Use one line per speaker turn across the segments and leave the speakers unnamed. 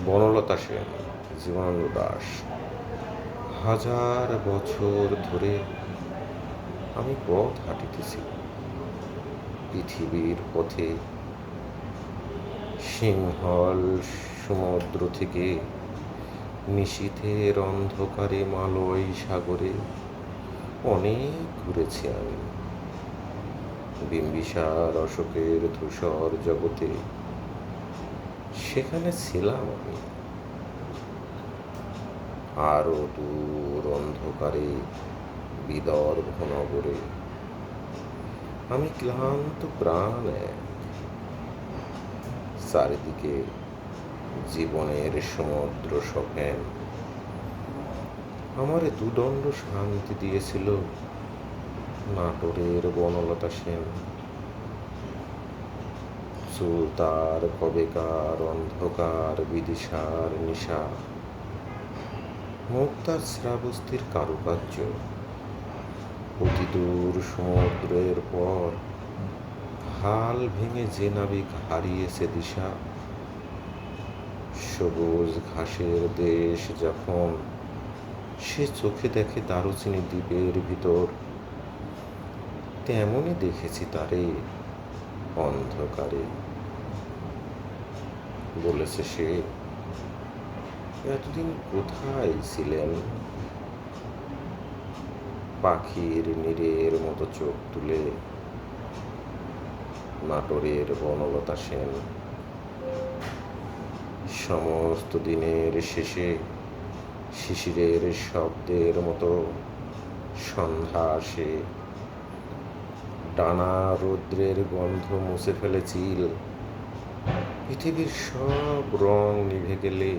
বনলতা সেন, জীবনানন্দ দাশ। হাজার বছর ধরে আমি পথ হাঁটিতেছি পৃথিবীর পথে, সিংহল সমুদ্র থেকে নিশীথের অন্ধকারে মালয় সাগরে অনেক ঘুরেছি আমি। বিম্বিসার অশোকের ধূসর জগতে সেখানে ছিলাম আমি। আরো দূর অন্ধকারে বিদর্ভ নগরে আমি ক্লান্ত প্রাণ এক। চারিদিকে জীবনের সমুদ্র সফেন আমারে দুদণ্ড শান্তি দিয়েছিল নাটোরের বনলতা সেন। চুল তার কবেকার অন্ধকার বিদিশার নিশা, মুখ তার শ্রাবস্তির কারুকার্য। অতি দূর সমুদ্রের পর হাল ভেঙে যে নাবিক হারিয়েছে দিশা, সবুজ ঘাসের দেশ যখন সে চোখে দেখে দারুচিনি দ্বীপের ভিতর, তেমনই দেখেছি তারে অন্ধকারে। বলেছে সে, এতদিন কোথায় ছিলেন? পাখির নীড়ের মতো চোখ তুলে নাটোরের বনলতা সেন। সমস্ত দিনের শেষে শিশিরের শব্দের মতো সন্ধ্যা আসে। টানা রৌদ্রের গন্ধ মুছে ফেলে চিল। পৃথিবীর সব রং নিভে গেলে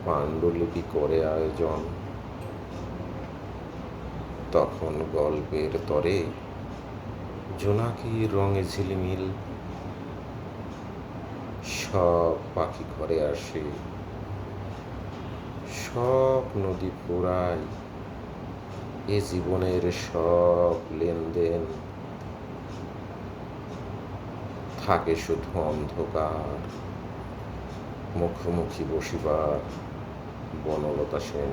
পাণ্ডুলিপি করে আয়োজন। তখন গল্পের তরে জোনাকির রঙে ঝিলিমিল। সব পাখি ঘরে আসে, সব নদী ফুরায়, এ জীবনের সব লেনদেন। থাকে শুধু অন্ধকার, মুখোমুখি বসিবার বনলতা সেন।